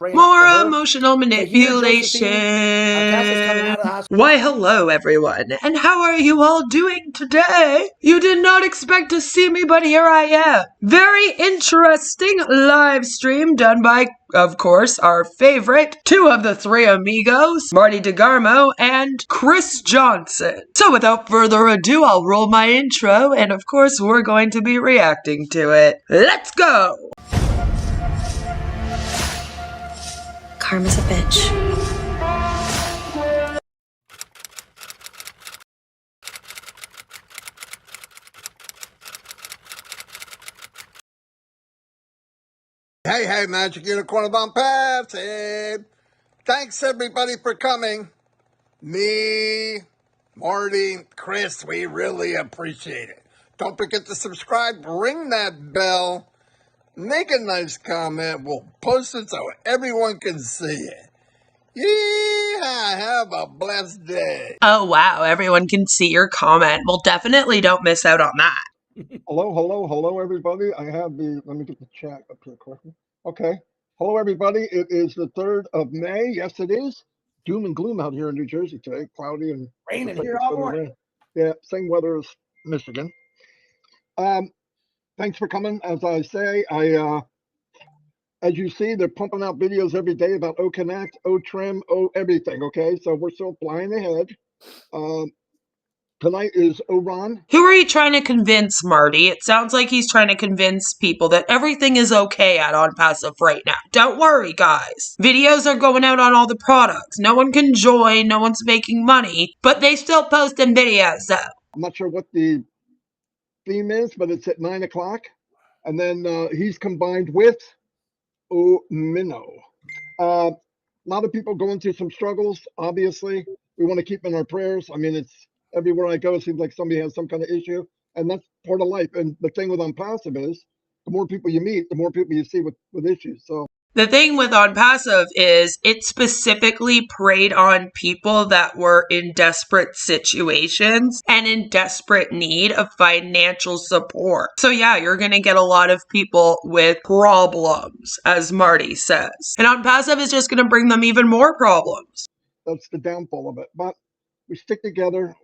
More emotional manipulation. Why, hello, everyone, and how are you all doing today? You did not expect to see me, but here I am. Very interesting live stream done by, of course, our favorite, two of the three amigos, Marty Degarmo and Chris Johnson. So without further ado, I'll roll my intro, and of course, we're going to be reacting to it. Let's go! Karma's a bitch. Hey, Magic Unicorn of Onpassive. Thanks, everybody, for coming. Me, Marty, Chris, we really appreciate it. Don't forget to subscribe, ring that bell, make a nice comment. We'll post it so everyone can see it. Yeah, have a blessed day. Oh, wow. Everyone can see your comment. Well, definitely don't miss out on that. Hello, everybody. I have let me get the chat up here quickly. Okay. Hello, everybody. It is the 3rd of May. Yes, it is. Doom and gloom out here in New Jersey today. Cloudy and raining here all morning. Yeah, same weather as Michigan. Thanks for coming. As I say, as you see, they're pumping out videos every day about O Connect, O Trim, O everything. Okay, so we're still flying ahead. Tonight is Oron. Who are you trying to convince, Marty? It sounds like he's trying to convince people that everything is okay at Onpassive right now. Don't worry, guys. Videos are going out on all the products. No one can join, no one's making money, but they still posting videos, though. I'm not sure what the theme is, but it's at 9 o'clock. And then he's combined with Omino. A lot of people going through some struggles, obviously. We want to keep in our prayers. I mean, it's everywhere I go, it seems like somebody has some kind of issue, and that's part of life. And the thing with Onpassive is, the more people you meet, the more people you see with issues. So the thing with Onpassive is it specifically preyed on people that were in desperate situations and in desperate need of financial support. So yeah, you're going to get a lot of people with problems, as Marty says. And Onpassive is just going to bring them even more problems. That's the downfall of it. But we stick together,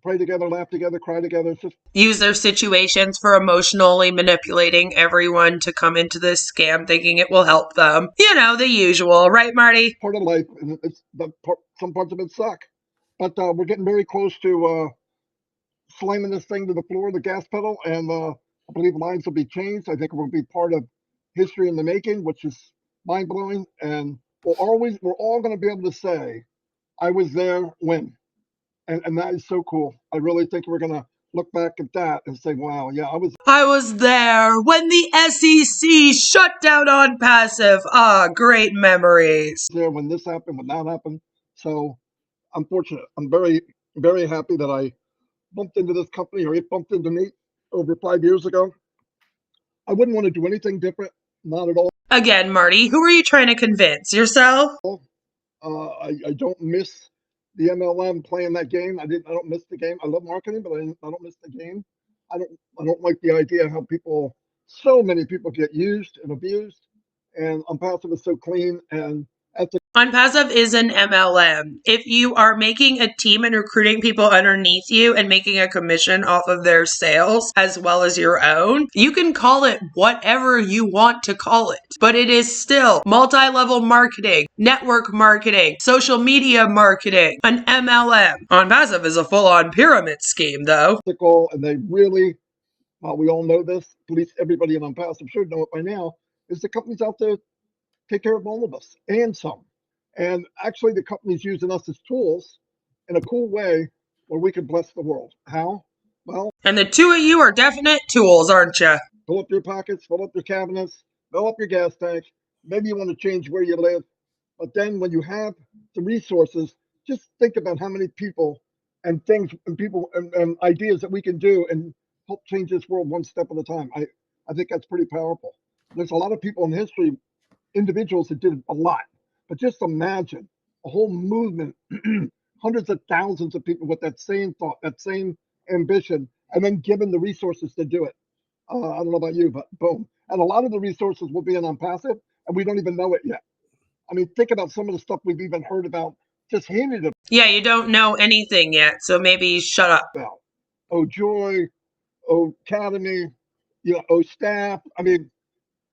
pray together, laugh together, cry together. It's just use their situations for emotionally manipulating everyone to come into this scam thinking it will help them. You know, the usual, right, Marty? Part of life. And some parts of it suck. But we're getting very close to slamming this thing to the floor, the gas pedal, and I believe lives will be changed. I think it will be part of history in the making, which is mind-blowing. And we're all going to be able to say, I was there when. And that is so cool. I really think we're going to look back at that and say, wow, yeah, I was there when the SEC shut down Onpassive. Ah, great memories. There when this happened, when that happened. So I'm fortunate. I'm very, very happy that I bumped into this company, or it bumped into me over 5 years ago. I wouldn't want to do anything different. Not at all. Again, Marty, who are you trying to convince? Yourself? I don't miss the MLM playing that game. I don't miss the game. I love marketing, but I don't miss the game. I don't like the idea of how so many people get used and abused, and Onpassive is so clean and ethical. Onpassive is an MLM. If you are making a team and recruiting people underneath you and making a commission off of their sales as well as your own, you can call it whatever you want to call it. But it is still multi-level marketing, network marketing, social media marketing, an MLM. Onpassive is a full-on pyramid scheme, though. And they really, we all know this, at least everybody in Onpassive should know it by now, is the company's out there to take care of all of us and some. And actually, the company's using us as tools in a cool way where we can bless the world. How? Well, and the two of you are definite tools, aren't you? Fill up your pockets, fill up your cabinets, fill up your gas tank. Maybe you want to change where you live. But then when you have the resources, just think about how many people and things and people and ideas that we can do and help change this world one step at a time. I think that's pretty powerful. There's a lot of people in history, individuals that did a lot. But just imagine a whole movement, hundreds of thousands of people with that same thought, that same ambition, and then given the resources to do it. I don't know about you, but boom. And a lot of the resources will be in Onpassive, and we don't even know it yet. I mean, think about some of the stuff we've even heard about, just hinted Yeah, you don't know anything yet, so maybe shut up. about. Oh, Joy, oh, Academy, oh, staff. I mean,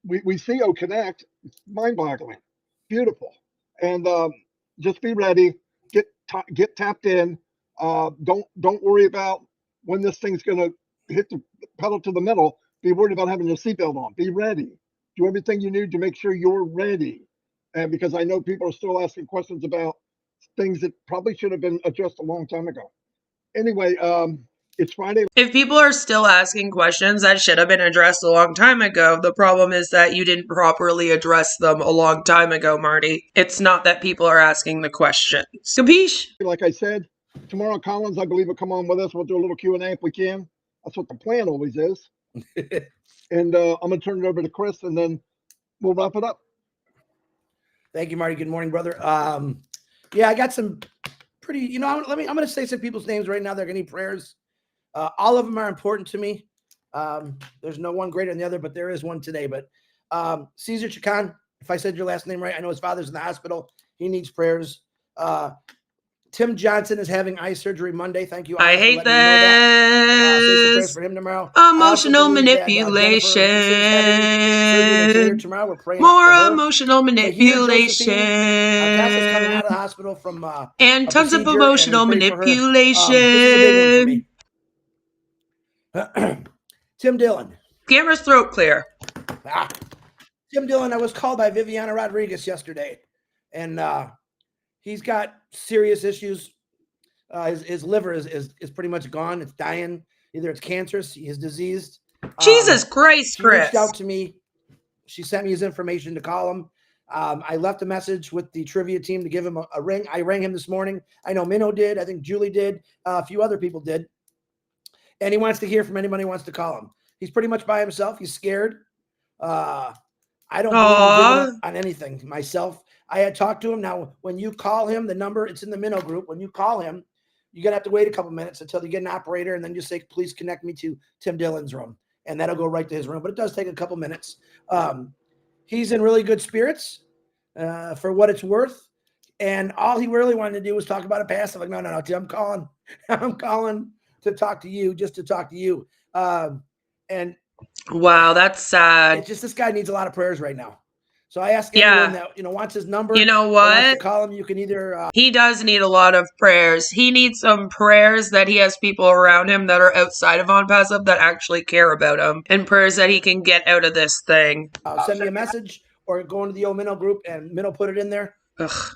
we see oh, Connect, mind-boggling, beautiful. And just be ready, get tapped in. Don't worry about when this thing's going to hit the pedal to the metal. Be worried about having your seatbelt on. Be ready. Do everything you need to make sure you're ready. And because I know people are still asking questions about things that probably should have been addressed a long time ago. Anyway, it's Friday. If people are still asking questions that should have been addressed a long time ago, the problem is that you didn't properly address them a long time ago, Marty. It's not that people are asking the questions. Capiche? Like I said, tomorrow Collins, I believe, will come on with us. We'll do a little Q&A if we can. That's what the plan always is. And I'm going to turn it over to Chris, and then we'll wrap it up. Thank you, Marty. Good morning, brother. Yeah, I got some pretty, I'm going to say some people's names right now. They're going to need prayers. All of them are important to me. There's no one greater than the other, but there is one today. But Caesar Chacon, if I said your last name right, I know his father's in the hospital. He needs prayers. Tim Johnson is having eye surgery Monday. Thank you. I hate Say some prayers this. for him tomorrow. Emotional manipulation. Tomorrow. We're praying More emotional manipulation. Cassie's coming out of the hospital from and tons of emotional manipulation. This is a big one for me. Tim Dillon. Camera's throat clear. Tim Dillon, I was called by Viviana Rodriguez yesterday, and he's got serious issues. His liver is pretty much gone. It's dying. Either it's cancerous, he's diseased. Jesus Christ, Chris. She reached out to me. She sent me his information to call him. I left a message with the trivia team to give him a ring. I rang him this morning. I know Minnow did. I think Julie did. A few other people did. And he wants to hear from anybody who wants to call him. He's pretty much by himself. He's scared. I don't believe in giving up on anything myself. I had talked to him. Now, when you call him, the number, it's in the Minnow group. When you call him, you're going to have to wait a couple minutes until you get an operator, and then just say, please connect me to Tim Dillon's room. And that'll go right to his room. But it does take a couple minutes. He's in really good spirits for what it's worth. And all he really wanted to do was talk about a passive. Like, no, Tim, I'm calling to talk to you, just to talk to you. And wow, that's sad. It's just this guy needs a lot of prayers right now. So I ask anyone that wants his number. You know what? Wants to call him. You can either. He does need a lot of prayers. He needs some prayers that he has people around him that are outside of Onpassive that actually care about him, and prayers that he can get out of this thing. Send me a message or go into the old Minnow group and Minnow put it in there. Ugh.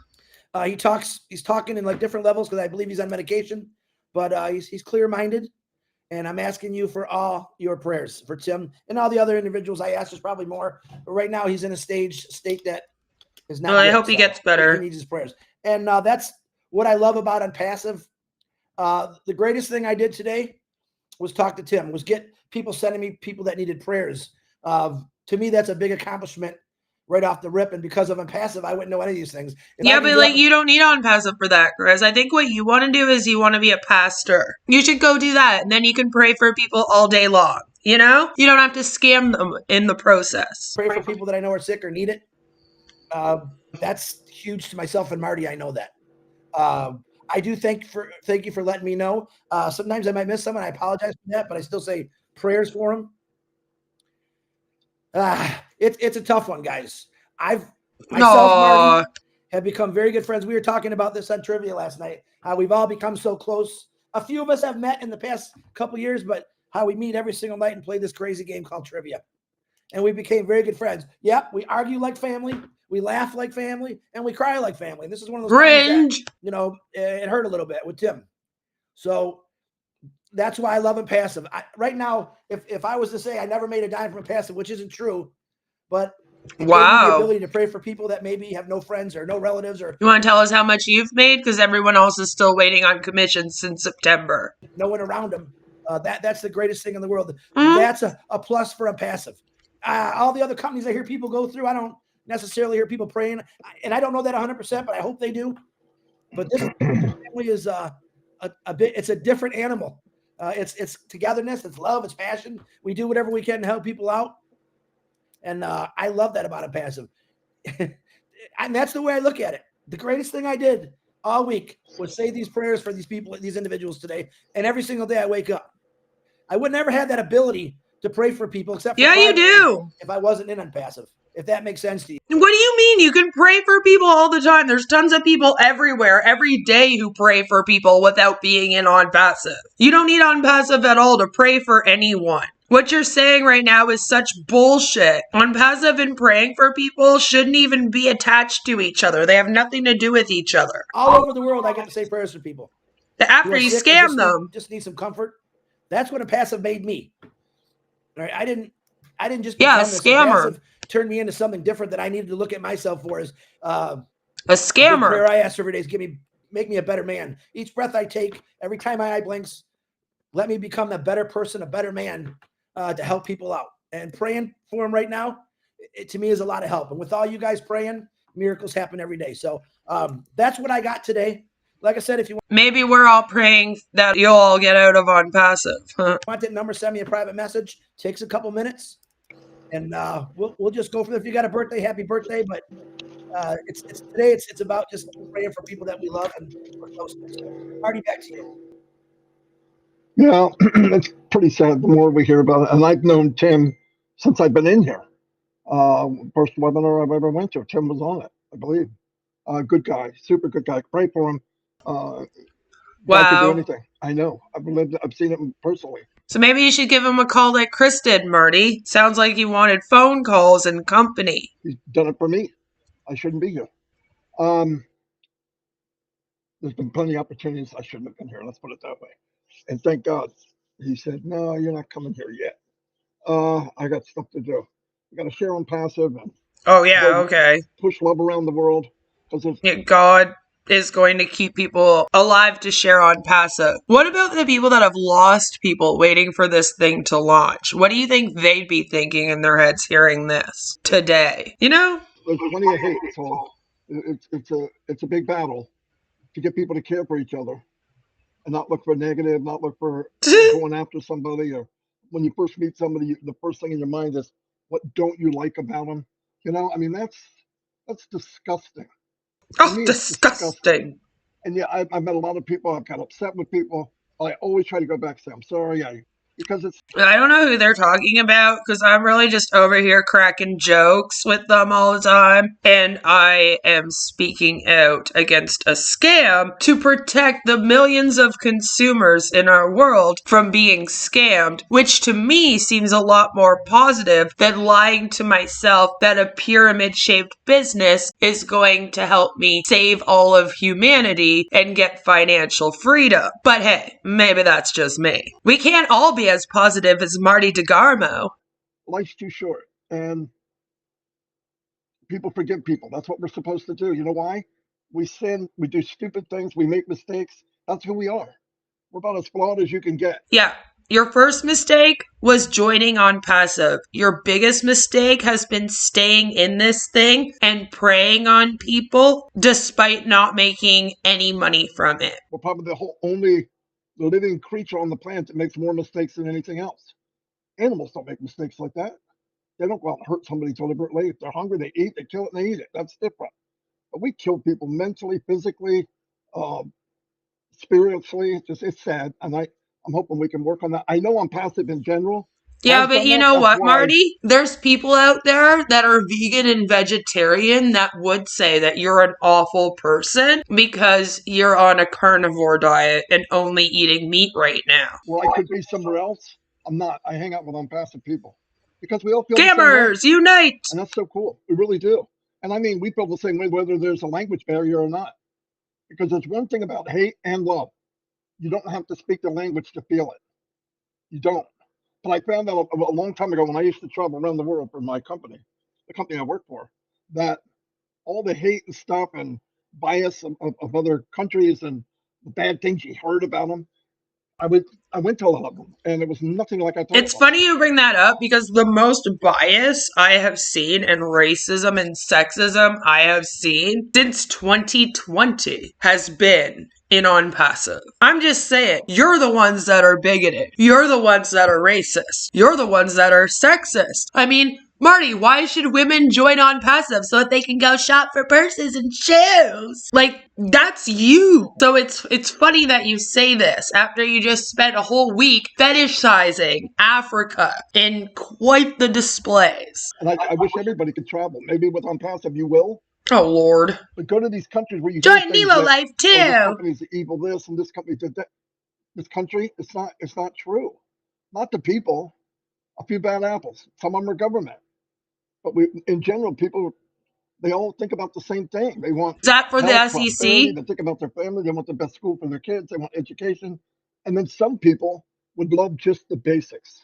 He's talking in like different levels because I believe he's on medication, but he's clear-minded. And I'm asking you for all your prayers for Tim and all the other individuals I asked. There's probably more, but right now he's in a state that is not. Well, I hope he gets better. He needs his prayers, and that's what I love about Onpassive. The greatest thing I did today was talk to Tim. Was get people sending me people that needed prayers. To me, that's a big accomplishment right off the rip. And because of Onpassive, I wouldn't know any of these things. Yeah, but you don't need Onpassive for that, Chris. I think what you want to do is you want to be a pastor. You should go do that, and then you can pray for people all day long. You know? You don't have to scam them in the process. Pray for people that I know are sick or need it. That's huge to myself and Marty. I know that. I do thank you for letting me know. Sometimes I might miss someone. I apologize for that, but I still say prayers for them. It's a tough one, guys. Marty, have become very good friends. We were talking about this on trivia last night, how we've all become so close. A few of us have met in the past couple years, but how we meet every single night and play this crazy game called trivia. And we became very good friends. Yeah, we argue like family, we laugh like family, and we cry like family. And this is one of those times that, it hurt a little bit with Tim. So that's why I love Onpassive. Right now, if I was to say I never made a dime from Onpassive, which isn't true, but it gave me the ability to pray for people that maybe have no friends or no relatives. Or you want to tell us how much you've made? Because everyone else is still waiting on commissions since September. No one around them. That's the greatest thing in the world. Mm-hmm. That's a plus for Onpassive. All the other companies I hear people go through, I don't necessarily hear people praying, and I don't know that 100%, but I hope they do. But this family is a bit. It's a different animal. It's togetherness, it's love, it's passion. We do whatever we can to help people out. And I love that about Onpassive. And that's the way I look at it. The greatest thing I did all week was say these prayers for these people, these individuals today. And every single day I wake up. I would never have that ability to pray for people except for Yeah, you do. if I wasn't in Onpassive, if that makes sense to you. What do you mean? You can pray for people all the time. There's tons of people everywhere, every day who pray for people without being in Onpassive. You don't need Onpassive at all to pray for anyone. What you're saying right now is such bullshit. Onpassive and praying for people shouldn't even be attached to each other. They have nothing to do with each other. All over the world, I get to say prayers for people. After you scam them. Just need some comfort. That's what Onpassive made me. All right, I didn't just become a scammer. Onpassive turned me into something different that I needed to look at myself for as a scammer. The prayer I ask every day is make me a better man. Each breath I take, every time my eye blinks, let me become a better person, a better man to help people out. And praying for them right now, it to me is a lot of help. And with all you guys praying, miracles happen every day. So that's what I got today. Like I said, if you maybe we're all praying that you'll all get out of Onpassive. want that number, send me a private message. Takes a couple minutes, and we'll just go for it. If you got a birthday, happy birthday. But it's today. It's about just praying for people that we love and we're close to. Marty, back to you. Yeah, it's pretty sad the more we hear about it. And I've known Tim since I've been in here. First webinar I've ever went to, Tim was on it, I believe. Good guy, super good guy. Pray for him. Wow. Could do anything. I know. I've seen it personally. So maybe you should give him a call like Chris did, Marty. Sounds like he wanted phone calls and company. He's done it for me. I shouldn't be here. There's been plenty of opportunities I shouldn't have been here. Let's put it that way. And thank God he said, no, you're not coming here yet. I got stuff to do. We got to share Onpassive and okay. Push love around the world. God is going to keep people alive to share Onpassive. What about the people that have lost people waiting for this thing to launch? What do you think they'd be thinking in their heads hearing this today? You know? There's plenty of hate, so it's a big battle to get people to care for each other and not look for negative, not look for going after somebody. Or when you first meet somebody, the first thing in your mind is, what don't you like about them? You know, I mean, that's disgusting. Oh, disgusting. And yeah, I've met a lot of people. I've got upset with people. I always try to go back and say, I'm sorry. Because I don't know who they're talking about because I'm really just over here cracking jokes with them all the time. And I am speaking out against a scam to protect the millions of consumers in our world from being scammed, which to me seems a lot more positive than lying to myself that a pyramid-shaped business is going to help me save all of humanity and get financial freedom. But hey, maybe that's just me. We can't all be as positive as Marty Degarmo. Life's too short, and people forgive people. That's what we're supposed to do. You know why? We sin, we do stupid things, we make mistakes. That's who we are. We're about as flawed as you can get. Yeah. Your first mistake was joining Onpassive. Your biggest mistake has been staying in this thing and preying on people despite not making any money from it. We're probably the living creature on the planet that makes more mistakes than anything else. Animals don't make mistakes like that. They don't go out and hurt somebody deliberately. If they're hungry, they eat, they kill it, and they eat it. That's different. But we kill people mentally, physically, spiritually. It's sad. And I'm hoping we can work on that. I know Onpassive in general. Yeah, but you know what, Marty? There's people out there that are vegan and vegetarian that would say that you're an awful person because you're on a carnivore diet and only eating meat right now. Well, I could be somewhere else. I'm not. I hang out with Onpassive people because we all feel Scammers, unite! And that's so cool. We really do. And I mean, we feel the same way whether there's a language barrier or not. Because there's one thing about hate and love. You don't have to speak the language to feel it. You don't. But I found out a long time ago when I used to travel around the world for my company, the company I work for, that all the hate and stuff and bias of other countries and the bad things you heard about them, I went to a lot of them, and it was nothing like I thought. It's funny you bring that up because the most bias I have seen and racism and sexism I have seen since 2020 has been in Onpassive. I'm just saying, you're the ones that are bigoted. You're the ones that are racist. You're the ones that are sexist. I mean, Marty, why should women join Onpassive so that they can go shop for purses and shoes? Like, that's you. So it's funny that you say this after you just spent a whole week fetishizing Africa in quite the displays. And I wish everybody could travel. Maybe with Onpassive you will. Oh, Lord. But go to these countries where you hear Join things Nemo that, Life, oh, this too. company's evil this and this company did that. This country, it's not true. Not the people. A few bad apples. Some of them are government. But in general, people, they all think about the same thing. They want Is that for the health, prosperity. SEC? They think about their family. They want the best school for their kids. They want education. And then some people would love just the basics.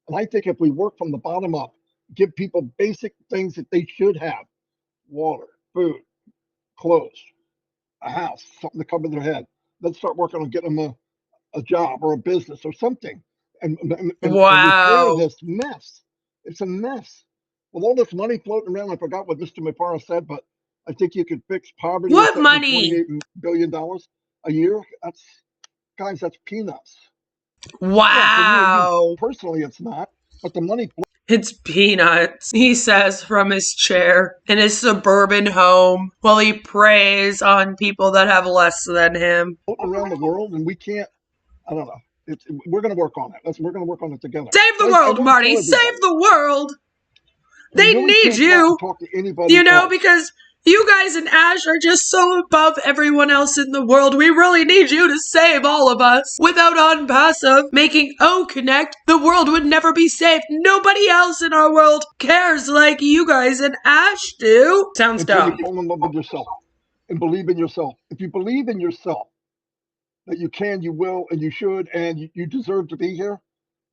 And I think if we work from the bottom up, give people basic things that they should have: water, food, clothes, a house, something to cover their head. Let's start working on getting them a job or a business or something, and repair Wow. this mess. It's a mess. With all this money floating around, I forgot what Mr. Mapara said, but I think you could fix poverty or What something with money? $28 billion a year. That's peanuts. Yeah, for me and you Wow. personally, it's not. But the money It's peanuts, he says from his chair in his suburban home while he preys on people that have less than him. floating around the world, and we can't. I don't know. We're going to work on it. We're going to work on it together. Save the But I world, want to Marty. tell everybody, Save the world. we They really need can't go out and you. talk to anybody else. Because you guys and Ash are just so above everyone else in the world. We really need you to save all of us. Without Onpassive making O Connect, the world would never be saved. Nobody else in our world cares like you guys and Ash do. Sounds Until you dumb. fall in love with yourself and believe in yourself. If you believe in yourself that you can, you will, and you should, and you deserve to be here,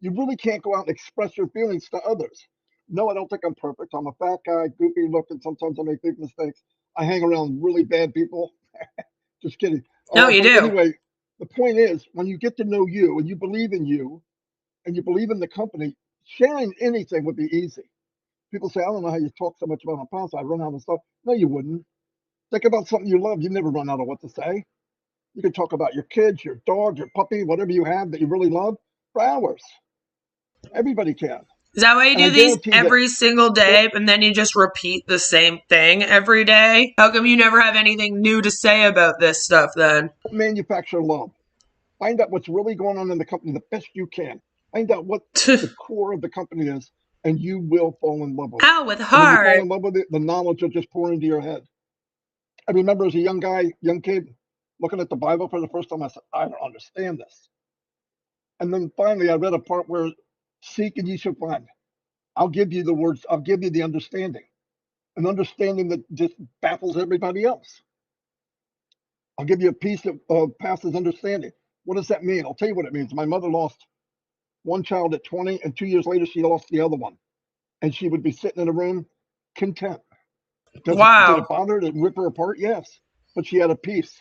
you really can't go out and express your feelings to others. No, I don't think I'm perfect. I'm a fat guy, goofy looking. Sometimes I make big mistakes. I hang around really bad people. Just kidding. No, you But do. anyway, the point is, when you get to know you and you believe in you and you believe in the company, sharing anything would be easy. People say, I don't know how you talk so much about Onpassive. I run out of stuff. No, you wouldn't. Think about something you love. You never run out of what to say. You can talk about your kids, your dog, your puppy, whatever you have that you really love for hours. Everybody can. Is that why you And I do these guarantee this. every single day and then you just repeat the same thing every day? How come you never have anything new to say about this stuff then? Manufacture love. Find out what's really going on in the company the best you can. Find out what the core of the company is, and you will fall in love with it. Ow, with And when you fall heart. in love with it, the knowledge will just pour into your head. I remember as a young kid, looking at the Bible for the first time, I said, I don't understand this. And then finally, I read a part where seek and ye shall find. I'll give you the words, I'll give you the understanding, an understanding that just baffles everybody else. I'll give you a peace that passes understanding. What does that mean? I'll tell you what it means. My mother lost one child at 20, and 2 years later, she lost the other one. And she would be sitting in a room content. Did Wow. it bother her to rip her apart? Yes. But she had a peace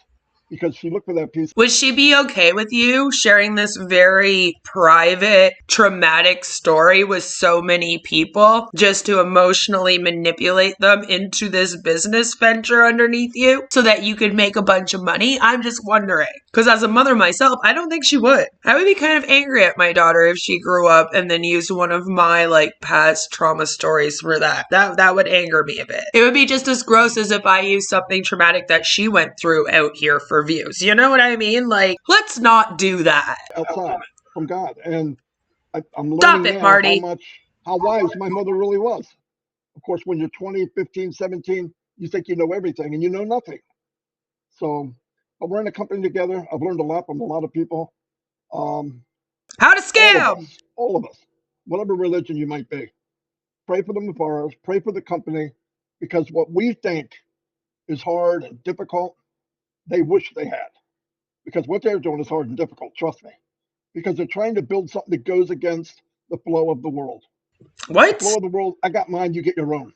because she looked for that peace. Would she be okay with you sharing this very private, traumatic story with so many people just to emotionally manipulate them into this business venture underneath you so that you could make a bunch of money? I'm just wondering. Because as a mother myself, I don't think she would. I would be kind of angry at my daughter if she grew up and then used one of my past trauma stories for that. That would anger me a bit. It would be just as gross as if I used something traumatic that she went through out here for views. You know what I mean? Let's not do that. Outside from God. And I'm Stop learning it, now Marty. how wise my mother really was. Of course, when you're 20, 15, 17, you think you know everything and you know nothing. So, but we're in a company together. I've learned a lot from a lot of people. Um, How to scam. all of us, whatever religion you might be, pray for the Maparas, pray for the company, because what we think is hard and difficult, they wish they had. Because what they're doing is hard and difficult, trust me. Because they're trying to build something that goes against the flow of the world. What? The flow of the world, I got mine, you get your own.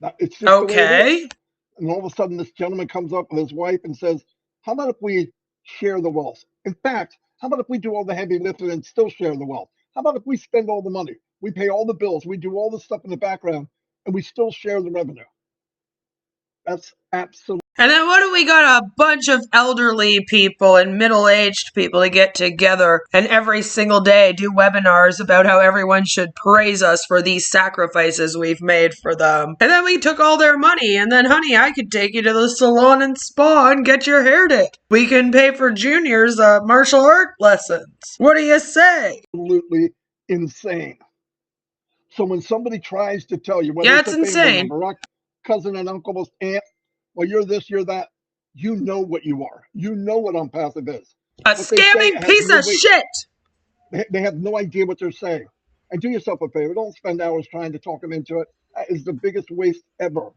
Now, it's just the way it Okay. is. And all of a sudden, this gentleman comes up with his wife and says, how about if we share the wealth? In fact, how about if we do all the heavy lifting and still share the wealth? How about if we spend all the money? We pay all the bills, we do all the stuff in the background, and we still share the revenue. That's absolutely. And then what do we got? A bunch of elderly people and middle-aged people to get together and every single day do webinars about how everyone should praise us for these sacrifices we've made for them. And then we took all their money, and then, honey, I could take you to the salon and spa and get your hair did. We can pay for Junior's martial art lessons. What do you say? Absolutely insane. So when somebody tries to tell you, whether Yeah, it's it's a family insane. member, a cousin, an uncle, aunt, well, you're this, you're that, you know what you are. You know what Onpassive is. A What they say scamming has piece no of weight. shit! They have no idea what they're saying. And do yourself a favor. Don't spend hours trying to talk them into it. That is the biggest waste ever.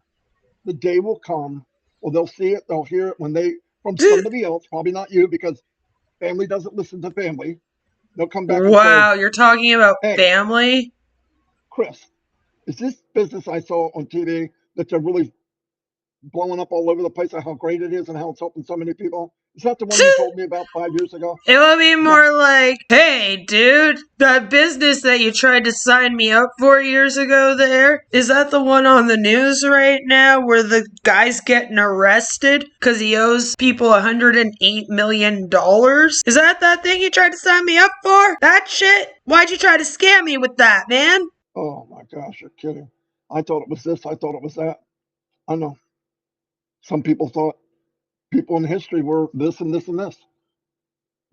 The day will come, or they'll see it, they'll hear it when they, from somebody else, probably not you, because family doesn't listen to family. They'll come back and say, Wow, you're talking about hey, family? Chris, is this business I saw on TV that they're really blowing up all over the place of how great it is and how it's helping so many people? Is that the one you told me about 5 years ago? It would be more like, hey, dude, that business that you tried to sign me up for years ago there, is that the one on the news right now where the guy's getting arrested because he owes people $108 million? Is that thing you tried to sign me up for? That shit? Why'd you try to scam me with that, man? Oh my gosh, you're kidding. I thought it was this, I thought it was that. I know. Some people thought people in history were this and this and this.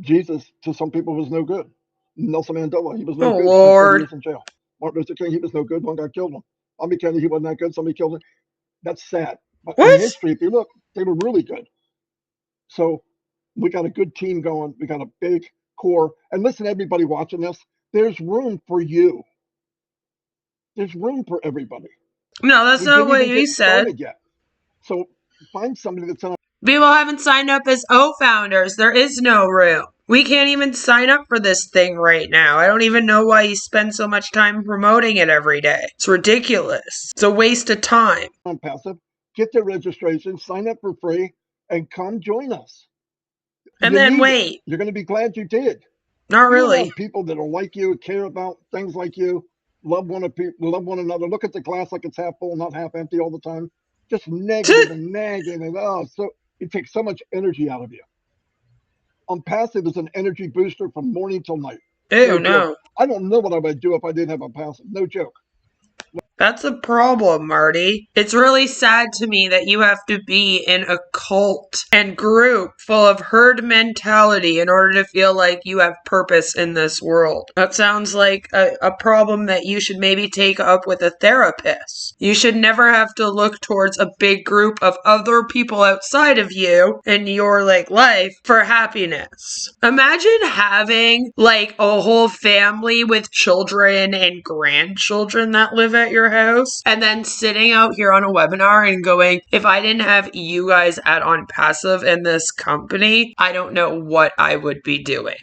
Jesus, to some people, was no good. Nelson Mandela, he was no Oh, good. Spent 30 Lord. years in jail. Martin Luther King, he was no good. One guy killed him. Bobby Kennedy, he wasn't that good. Somebody killed him. That's sad. But in What? history, if you look, they were really good. So we got a good team going. We got a big core. And listen, everybody watching this, there's room for you. There's room for everybody. No, that's We not didn't what even you get said. started yet. So find somebody that's in. People haven't signed up as O-founders. There is no room. We can't even sign up for this thing right now. I don't even know why you spend so much time promoting it every day. It's ridiculous. It's a waste of time. Onpassive, get their registration, sign up for free, and come join us. And You then need it. wait. You're going to be glad you did. Not Be really. around people that'll like you, care about things like you, love one another. Look at the glass like it's half full, not half empty all the time. Just negative and nagging, and so it takes so much energy out of you. Onpassive is an energy booster from morning till night. Ew, No joke. no. I don't know what I would do if I didn't have Onpassive. No joke. That's a problem, Marty. It's really sad to me that you have to be in a cult and group full of herd mentality in order to feel like you have purpose in this world. That sounds like a problem that you should maybe take up with a therapist. You should never have to look towards a big group of other people outside of you and your life for happiness. Imagine having a whole family with children and grandchildren that live at your house, and then sitting out here on a webinar and going, if I didn't have you guys at Onpassive and this company, I don't know what I would be doing.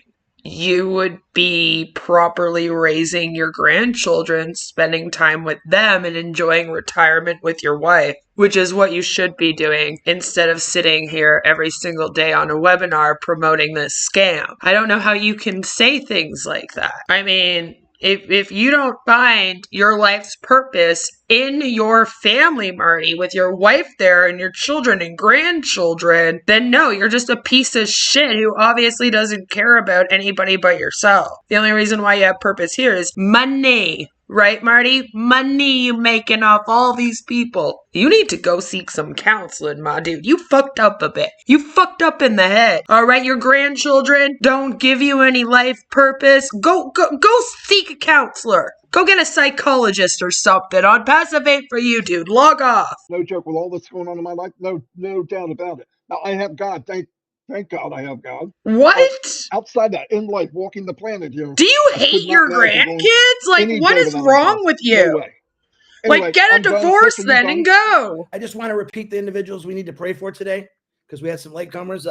You would be properly raising your grandchildren, spending time with them, and enjoying retirement with your wife, which is what you should be doing instead of sitting here every single day on a webinar promoting this scam. I don't know how you can say things like that. I mean, if you don't find your life's purpose in your family, Marty, with your wife there and your children and grandchildren, then no, you're just a piece of shit who obviously doesn't care about anybody but yourself. The only reason why you have purpose here is money. Right, Marty? Money you making off all these people. You need to go seek some counseling, my dude. You fucked up a bit. You fucked up in the head. All right, your grandchildren don't give you any life purpose. Go seek a counselor. Go get a psychologist or something. Onpassive ain't for you, dude. Log off. No joke. With all that's going on in my life, no doubt about it. Now I have God. Thank God I have God. What? Outside that, in life, walking the planet here. Do you I could hate not your imagine going grandkids? any What day is without wrong Onpassive. with you? No way. Anyway, Get a I'm done. divorce Chris, are you then done? and go. I just want to repeat the individuals we need to pray for today because we had some latecomers.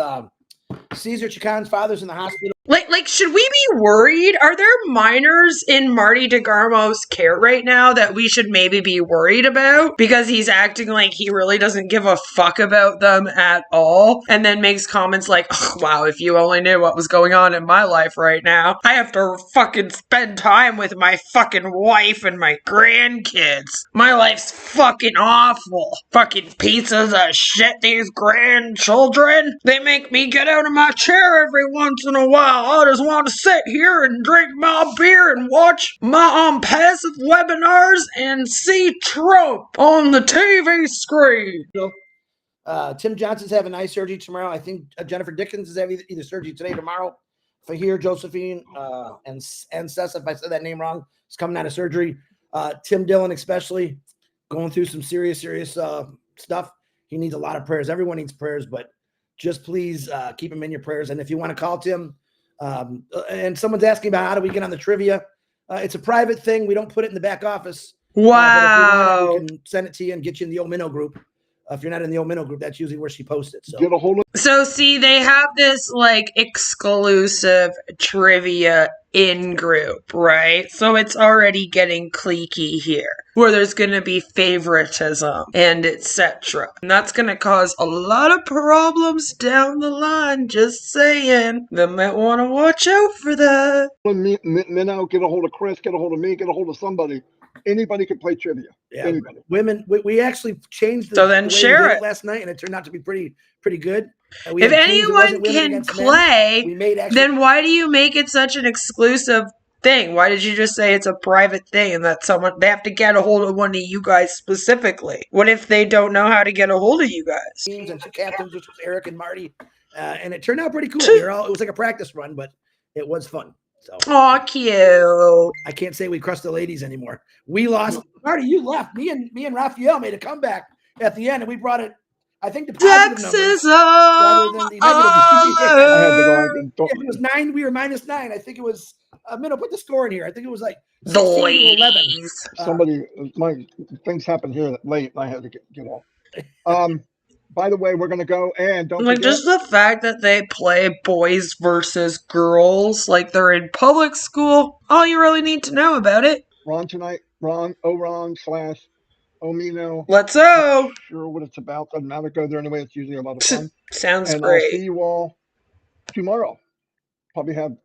Caesar Chican's father's in the hospital. Like, should we be worried? Are there minors in Marty Degarmo's care right now that we should maybe be worried about? Because he's acting like he really doesn't give a fuck about them at all, and then makes comments like, oh, wow, if you only knew what was going on in my life right now. I have to fucking spend time with my fucking wife and my grandkids. My life's fucking awful. Fucking pieces of shit, these grandchildren. They make me get out of my chair every once in a while. I just want to sit here and drink my beer and watch my Onpassive webinars and see Trump on the TV screen. Tim Johnson's having eye surgery tomorrow. I think Jennifer Dickens is having either surgery today or tomorrow. Fahir, Josephine, and Sessa, if I said that name wrong, is coming out of surgery. Tim Dillon especially going through some serious stuff. He needs a lot of prayers. Everyone needs prayers, but just please keep him in your prayers. And if you want to call Tim, and someone's asking about how do we get on the trivia, it's a private thing. We don't put it in the back office. Wow. But if you want it, we can send it to you and get you in the old minnow group. If you're not in the old minnow group, that's usually where she posts it. So Get a hold of So see, they have this like exclusive trivia in group, right? So it's already getting cliquey here, where there's going to be favoritism and etc. And that's going to cause a lot of problems down the line, just saying. They might want to watch out for that. Minnow, get a hold of Chris, get a hold of me, get a hold of somebody. Anybody can play trivia. yeah, Anybody. women. We actually changed So then the way share we did it. last night, and it turned out to be pretty good. If anyone can play, then why do you make it such an exclusive thing? Why did you just say it's a private thing and that they have to get a hold of one of you guys specifically? What if they don't know how to get a hold of you guys? teams and two captains, which was Eric and Marty, and it turned out pretty cool. It was like a practice run, but it was fun. So Aw, cute. I can't say we crushed the ladies anymore. We lost. Marty, you left. Me and Raphael made a comeback at the end, and we brought it. I think the positive numbers rather than the negative. I had to go. It was 9. We were -9. I think it was. Minnow, put the score in here. I think it was like The 16 to 11. ladies. Somebody, my things happened here late, and I had to get off. By the way, we're gonna go and don't Like, forget, just the fact that they play boys versus girls, like they're in public school, all you really need to know about it. Ron tonight. Ron Omino. Let's go. Sure what it's about. Doesn't matter. Go there anyway. It's usually a lot of fun. Sounds And I'll great. see you all tomorrow. Probably have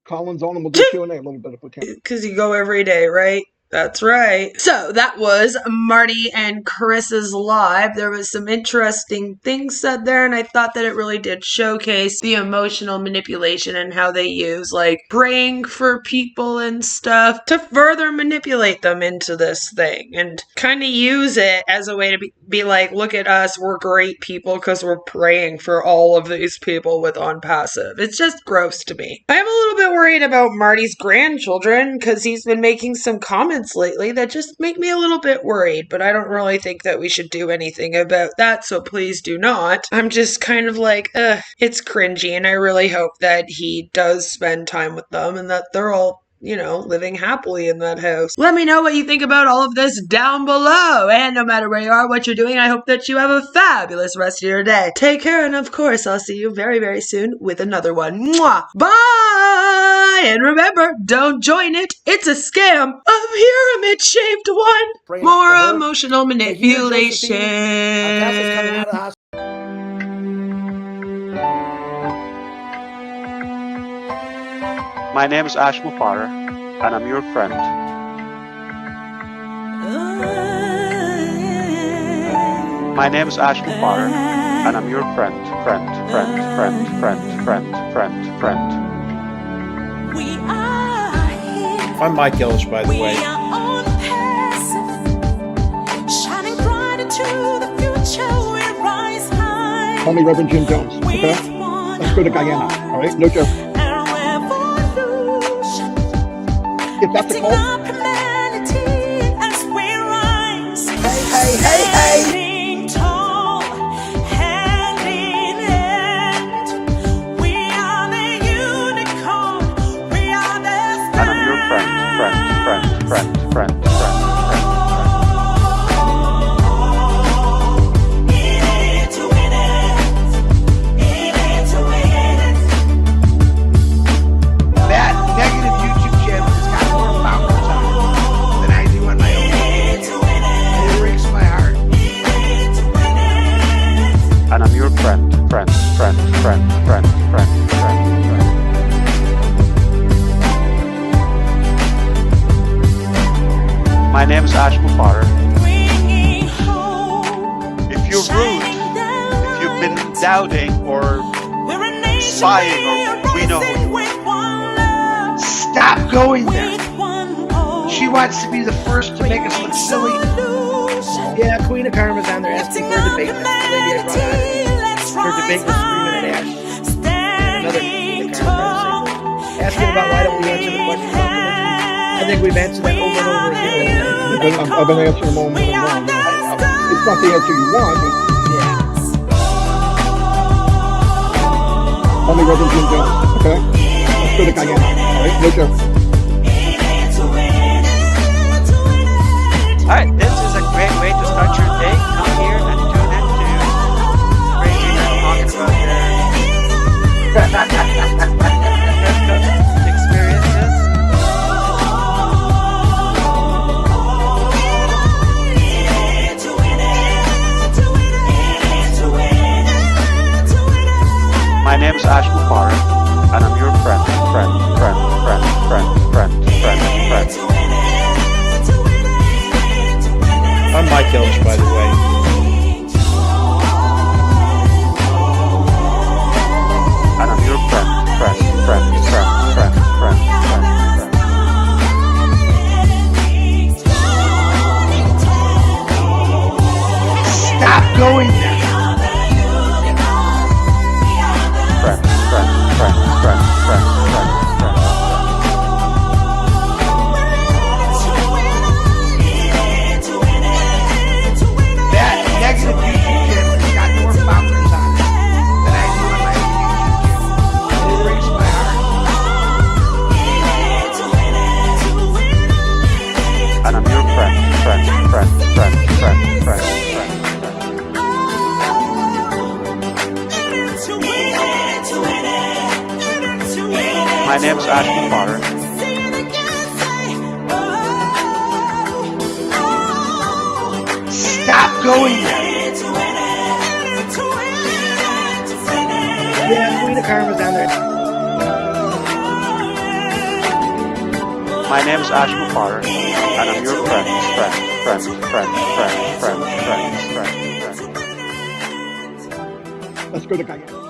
Collins on, and we'll do Q&A a little bit if we can. Because you go every day, right? That's right. So that was Marty and Chris's live. There was some interesting things said there, and I thought that it really did showcase the emotional manipulation and how they use, like, praying for people and stuff to further manipulate them into this thing and kind of use it as a way to be like, look at us, we're great people because we're praying for all of these people with Onpassive. It's just gross to me. I'm a little bit worried about Marty's grandchildren because he's been making some comments lately that just make me a little bit worried, but I don't really think that we should do anything about that, so please do not. I'm just kind of like, it's cringy, and I really hope that he does spend time with them and that they're all, you know, living happily in that house. Let me know what you think about all of this down below, and no matter where you are, what you're doing, I hope that you have a fabulous rest of your day. Take care, and of course, I'll see you very, very soon with another one. Mwah! Bye! And remember, don't join it. It's a scam. A pyramid-shaped one. More emotional manipulation. Cassie's coming out of the hospital. My name is Ash Mufara, and I'm your friend. My name is Ash Mufara, and I'm your friend. I'm Mike Ellis, by the way. Call me Reverend Jim Jones, okay? Let's go to Guyana, all right? No joke. If that's a call. Hey. And I'm your friend. doubting or spying or we know who you are. Stop going there. She wants to be the first to make us look silly. Yeah, Queen of Karma's on there asking for a debate. That's the lady I brought on. Her debate was 3 Minute Ash. And another Queen of Karma asking about why don't we answer the questions about religion. I think we've answered that over and over again. I've been answering them all morning long. It's not the answer you want, but tell me whether Jim Jones, okay? Let's go to Guyana. All right, right there. Alright, this is a great way to start your day. Come here and tune in to crazy men talking about their experiences. My name is Ash Mubarak, and I'm your friend. I'm Mike Ellis, by the way. And I'm your friend. Stop going there. That negative YouTube channel has got more followers on it than I do on my own YouTube channel. It breaks my heart. And I'm your friend. My name is Ash Mubarak. Stop going there. Yeah, Queen of Karma's on there. My name is Ash Mubarak, and I'm your friend. Let's go to Guyana.